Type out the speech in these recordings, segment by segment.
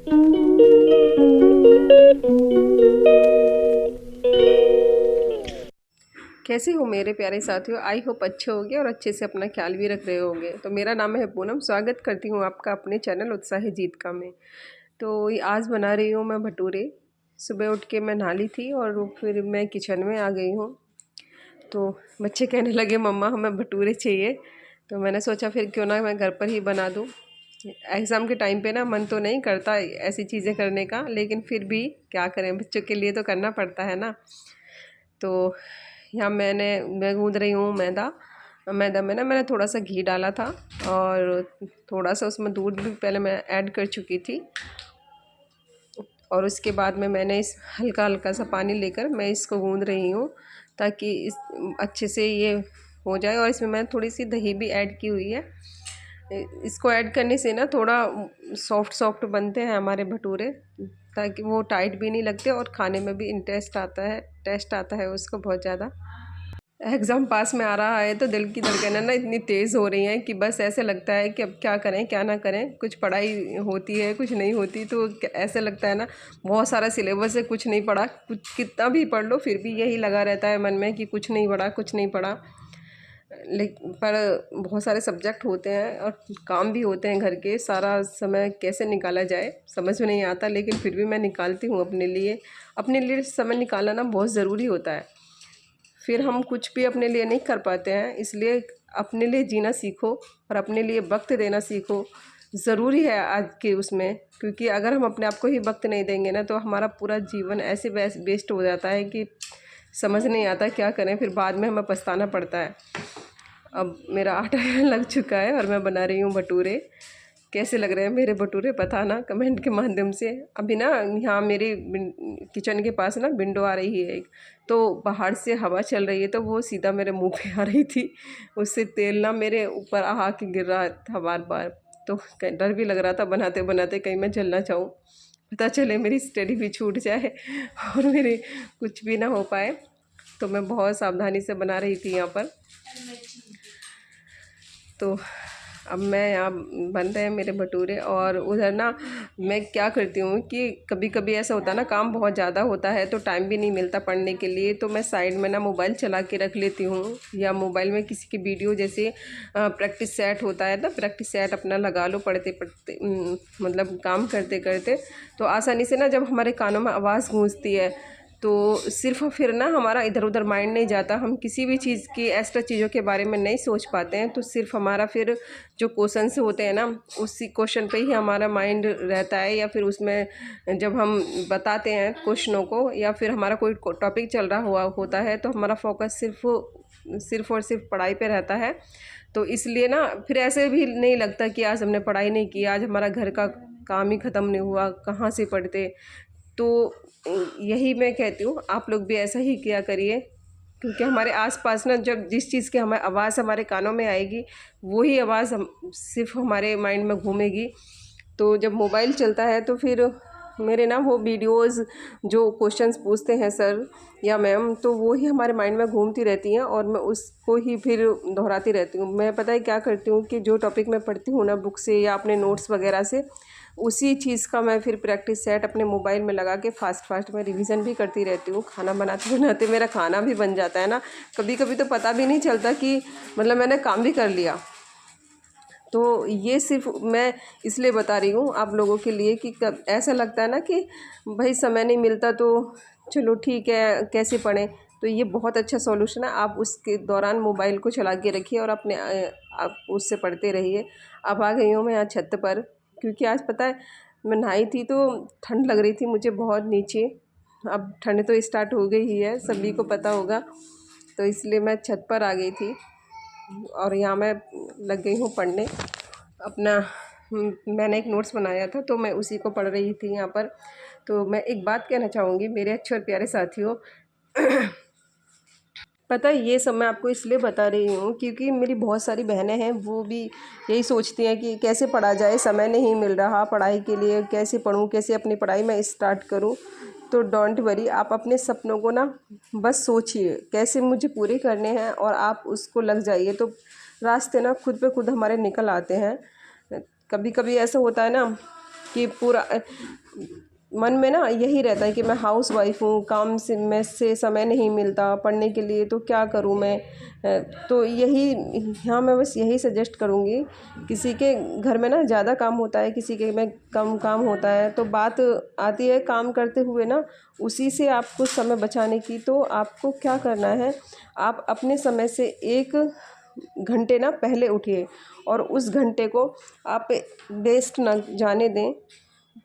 कैसे हो मेरे प्यारे साथियों। आई होप अच्छे होंगे और अच्छे से अपना ख्याल भी रख रहे होंगे। तो मेरा नाम है पूनम, स्वागत करती हूँ आपका अपने चैनल उत्साही जीत का में। तो आज बना रही हूँ मैं भटूरे। सुबह उठ के मैं नहा ली थी और फिर मैं किचन में आ गई हूँ। तो बच्चे कहने लगे मम्मा हमें भटूरे चाहिए। तो मैंने सोचा फिर क्यों ना मैं घर पर ही बना दूँ। एग्ज़ाम के टाइम पे ना मन तो नहीं करता ऐसी चीज़ें करने का, लेकिन फिर भी क्या करें, बच्चों के लिए तो करना पड़ता है ना। तो यहाँ मैं गूँध रही हूँ मैदा। मैदा में ना मैंने थोड़ा सा घी डाला था और थोड़ा सा उसमें दूध भी पहले मैं ऐड कर चुकी थी। और उसके बाद में मैंने इस हल्का हल्का सा पानी लेकर मैं इसको गूँध रही हूँ ताकि इस अच्छे से ये हो जाए। और इसमें मैंने थोड़ी सी दही भी ऐड की हुई है। इसको ऐड करने से ना थोड़ा सॉफ्ट सॉफ्ट बनते हैं हमारे भटूरे, ताकि वो टाइट भी नहीं लगते और खाने में भी टेस्ट आता है उसको बहुत ज़्यादा। एग्ज़ाम पास में आ रहा है तो दिल की धड़कनें ना इतनी तेज़ हो रही हैं कि बस ऐसे लगता है कि अब क्या करें क्या ना करें। कुछ पढ़ाई होती है कुछ नहीं होती, तो ऐसे लगता है ना बहुत सारा सिलेबस है, कुछ नहीं पढ़ा। कुछ कितना भी पढ़ लो फिर भी यही लगा रहता है मन में कि कुछ नहीं पढ़ा कुछ नहीं पढ़ा। लेकिन पर बहुत सारे सब्जेक्ट होते हैं और काम भी होते हैं घर के, सारा समय कैसे निकाला जाए समझ में नहीं आता। लेकिन फिर भी मैं निकालती हूँ अपने लिए समय निकालना ना बहुत ज़रूरी होता है। फिर हम कुछ भी अपने लिए नहीं कर पाते हैं, इसलिए अपने लिए जीना सीखो और अपने लिए वक्त देना सीखो। ज़रूरी है आज के उसमें, क्योंकि अगर हम अपने आप को ही वक्त नहीं देंगे ना तो हमारा पूरा जीवन ऐसे वेस्ट हो जाता है कि समझ नहीं आता क्या करें, फिर बाद में हमें पछताना पड़ता है। अब मेरा आटा लग चुका है और मैं बना रही हूँ भटूरे। कैसे लग रहे हैं मेरे भटूरे बताना कमेंट के माध्यम से। अभी ना यहाँ मेरे किचन के पास ना विंडो आ रही है एक, तो बाहर से हवा चल रही है तो वो सीधा मेरे मुंह पे आ रही थी। उससे तेल ना मेरे ऊपर आ के गिर रहा था बार बार। तो डर भी लग रहा था बनाते बनाते कहीं मैं जल ना जाऊँ, पता चले मेरी स्टडी भी छूट जाए और मेरे कुछ भी ना हो पाए। तो मैं बहुत सावधानी से बना रही थी यहाँ पर। तो अब मैं यहाँ बन रहे हैं मेरे भटूरे। और उधर ना मैं क्या करती हूँ कि कभी कभी ऐसा होता है ना काम बहुत ज़्यादा होता है तो टाइम भी नहीं मिलता पढ़ने के लिए, तो मैं साइड में ना मोबाइल चला के रख लेती हूँ। या मोबाइल में किसी की वीडियो जैसे प्रैक्टिस सेट होता है ना, प्रैक्टिस सेट अपना लगा लो पढ़ते पढ़ते, मतलब काम करते करते। तो आसानी से ना जब हमारे कानों में आवाज़ गूंजती है तो सिर्फ फिर ना हमारा इधर उधर माइंड नहीं जाता, हम किसी भी चीज़ की एक्स्ट्रा चीज़ों के बारे में नहीं सोच पाते हैं। तो सिर्फ हमारा फिर जो क्वेश्चंस होते हैं ना उसी क्वेश्चन पे ही हमारा माइंड रहता है। या फिर उसमें जब हम बताते हैं क्वेश्चनों को या फिर हमारा कोई टॉपिक चल रहा हुआ होता है तो हमारा फोकस सिर्फ और सिर्फ पढ़ाई पे रहता है। तो इसलिए ना फिर ऐसे भी नहीं लगता कि आज हमने पढ़ाई नहीं की, आज हमारा घर का काम ही ख़त्म नहीं हुआ, कहाँ से पढ़ते। तो यही मैं कहती हूँ आप लोग भी ऐसा ही किया करिए, क्योंकि हमारे आसपास ना जब जिस चीज़ की हमें आवाज़ हमारे कानों में आएगी वही आवाज़ हम सिर्फ हमारे माइंड में घूमेगी। तो जब मोबाइल चलता है तो फिर मेरे ना वो वीडियोस जो क्वेश्चंस पूछते हैं सर या मैम, तो वो ही हमारे माइंड में घूमती रहती हैं और मैं उसको ही फिर दोहराती रहती हूँ। मैं पता है क्या करती हूँ कि जो टॉपिक मैं पढ़ती हूँ ना बुक से या अपने नोट्स वगैरह से, उसी चीज़ का मैं फिर प्रैक्टिस सेट अपने मोबाइल में लगा के फास्ट में रिवीजन भी करती रहती हूँ। खाना बनाते बनाते मेरा खाना भी बन जाता है ना, कभी कभी तो पता भी नहीं चलता कि मतलब मैंने काम भी कर लिया। तो ये सिर्फ मैं इसलिए बता रही हूँ आप लोगों के लिए कि कब ऐसा लगता है ना कि भाई समय नहीं मिलता तो चलो ठीक है कैसे पढ़ें। तो ये बहुत अच्छा सॉल्यूशन है, आप उसके दौरान मोबाइल को चला के रखिए और आप उससे पढ़ते रहिए। अब आ गई हूँ मैं यहाँ छत पर, क्योंकि आज पता है मैं नहाई थी तो ठंड लग रही थी मुझे बहुत नीचे। अब ठंड तो स्टार्ट हो गई ही है, सभी को पता होगा, तो इसलिए मैं छत पर आ गई थी और यहाँ मैं लग गई हूँ पढ़ने अपना। मैंने एक नोट्स बनाया था तो मैं उसी को पढ़ रही थी यहाँ पर। तो मैं एक बात कहना चाहूँगी मेरे अच्छे और प्यारे साथियों। पता है ये सब मैं आपको इसलिए बता रही हूँ क्योंकि मेरी बहुत सारी बहनें हैं, वो भी यही सोचती हैं कि कैसे पढ़ा जाए, समय नहीं मिल रहा पढ़ाई के लिए, कैसे पढूं, कैसे अपनी पढ़ाई मैं स्टार्ट करूँ। तो डोंट वरी, आप अपने सपनों को ना बस सोचिए कैसे मुझे पूरे करने हैं और आप उसको लग जाइए तो रास्ते ना खुद पे खुद हमारे निकल आते हैं। कभी कभी ऐसा होता है ना कि पूरा मन में ना यही रहता है कि मैं हाउस वाइफ हूँ, काम से समय नहीं मिलता पढ़ने के लिए, तो क्या करूँ मैं। तो यही हाँ, मैं बस यही सजेस्ट करूँगी, किसी के घर में ना ज़्यादा काम होता है, किसी के में कम काम होता है, तो बात आती है काम करते हुए ना उसी से आपको समय बचाने की। तो आपको क्या करना है, आप अपने समय से 1 घंटे ना पहले उठिए और उस घंटे को आप वेस्ट ना जाने दें,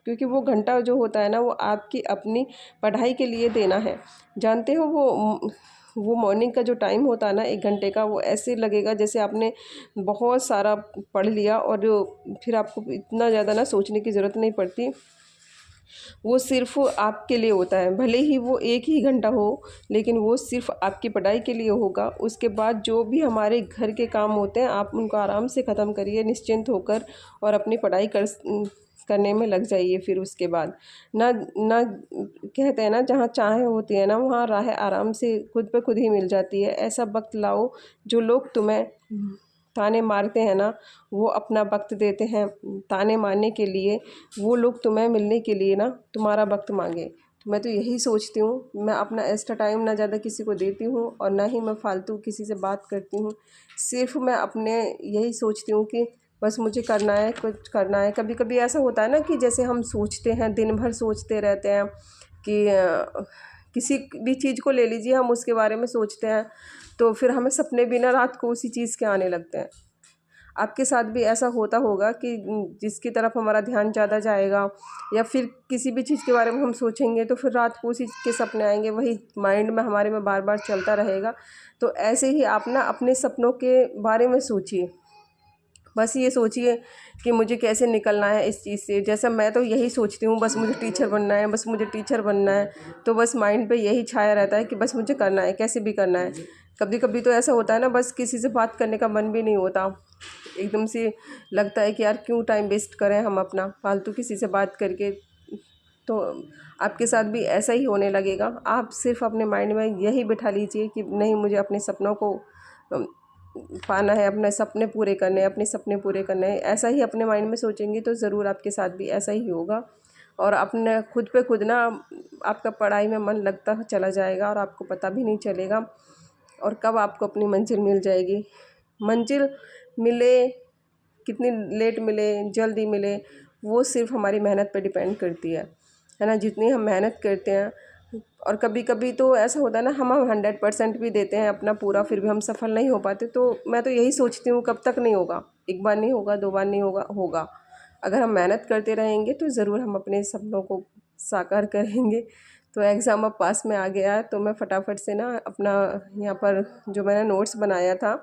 क्योंकि वो घंटा जो होता है ना वो आपकी अपनी पढ़ाई के लिए देना है। जानते हो वो मॉर्निंग का जो टाइम होता है ना 1 घंटे का, वो ऐसे लगेगा जैसे आपने बहुत सारा पढ़ लिया और फिर आपको इतना ज़्यादा ना सोचने की ज़रूरत नहीं पड़ती। वो सिर्फ़ आपके लिए होता है, भले ही वो 1 ही घंटा हो, लेकिन वो सिर्फ़ आपकी पढ़ाई के लिए होगा। उसके बाद जो भी हमारे घर के काम होते हैं आप उनको आराम से ख़त्म करिए निश्चिंत होकर, और अपनी पढ़ाई करने में लग जाइए। फिर उसके बाद ना ना कहते हैं ना, जहाँ चाह होती है ना वहाँ राह आराम से खुद पे खुद ही मिल जाती है। ऐसा वक्त लाओ, जो लोग तुम्हें ताने मारते हैं ना वो अपना वक्त देते हैं ताने मारने के लिए, वो लोग तुम्हें मिलने के लिए ना तुम्हारा वक्त मांगे। तो मैं तो यही सोचती हूँ, मैं अपना एक्स्ट्रा टाइम ना ज़्यादा किसी को देती हूँ और ना ही मैं फालतू किसी से बात करती हूँ। सिर्फ मैं अपने यही सोचती हूँ कि बस मुझे करना है, कुछ करना है। कभी कभी ऐसा होता है ना कि जैसे हम सोचते हैं, दिन भर सोचते रहते हैं कि किसी भी चीज़ को ले लीजिए, हम उसके बारे में सोचते हैं तो फिर हमें सपने भी ना रात को उसी चीज़ के आने लगते हैं। आपके साथ भी ऐसा होता होगा कि जिसकी तरफ हमारा ध्यान ज़्यादा जाएगा या फिर किसी भी चीज़ के बारे में हम सोचेंगे तो फिर रात को उसी के सपने आएंगे, वही माइंड में हमारे में बार बार चलता रहेगा। तो ऐसे ही आप ना अपने सपनों के बारे में सोचिए, बस ये सोचिए कि मुझे कैसे निकलना है इस चीज़ से। जैसा मैं तो यही सोचती हूँ, बस मुझे टीचर बनना है, बस मुझे टीचर बनना है। तो बस माइंड पे यही छाया रहता है कि बस मुझे करना है, कैसे भी करना है। कभी कभी तो ऐसा होता है ना, बस किसी से बात करने का मन भी नहीं होता, एकदम से लगता है कि यार क्यों टाइम वेस्ट करें हम अपना फालतू किसी से बात करके। तो आपके साथ भी ऐसा ही होने लगेगा। आप सिर्फ अपने माइंड में यही बिठा लीजिए कि नहीं, मुझे अपने सपनों को पाना है, अपने सपने पूरे करने हैं, अपने सपने पूरे करने हैं। ऐसा ही अपने माइंड में सोचेंगे तो ज़रूर आपके साथ भी ऐसा ही होगा, और अपने खुद पे खुद ना आपका पढ़ाई में मन लगता चला जाएगा और आपको पता भी नहीं चलेगा और कब आपको अपनी मंजिल मिल जाएगी। मंजिल मिले, कितनी लेट मिले, जल्दी मिले, वो सिर्फ हमारी मेहनत पे डिपेंड करती है ना। जितनी हम मेहनत करते हैं, और कभी कभी तो ऐसा होता है ना, हम 100% भी देते हैं अपना पूरा, फिर भी हम सफल नहीं हो पाते। तो मैं तो यही सोचती हूँ, कब तक नहीं होगा, 1 बार नहीं होगा, 2 बार नहीं होगा, होगा। अगर हम मेहनत करते रहेंगे तो ज़रूर हम अपने सपनों को साकार करेंगे। तो एग्ज़ाम अब पास में आ गया है, तो मैं फटाफट से ना अपना यहाँ पर जो मैंने नोट्स बनाया था,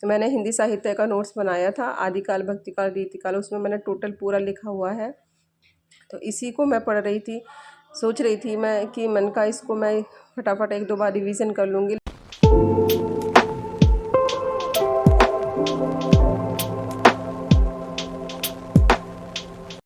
मैंने हिंदी साहित्य का नोट्स बनाया था, आदिकाल, भक्तिकाल, रीतिकाल, उसमें मैंने टोटल पूरा लिखा हुआ है। तो इसी को मैं पढ़ रही थी, सोच रही थी मैं कि मन का इसको मैं फटाफट 1-2 बार रिवीजन कर लूँगी।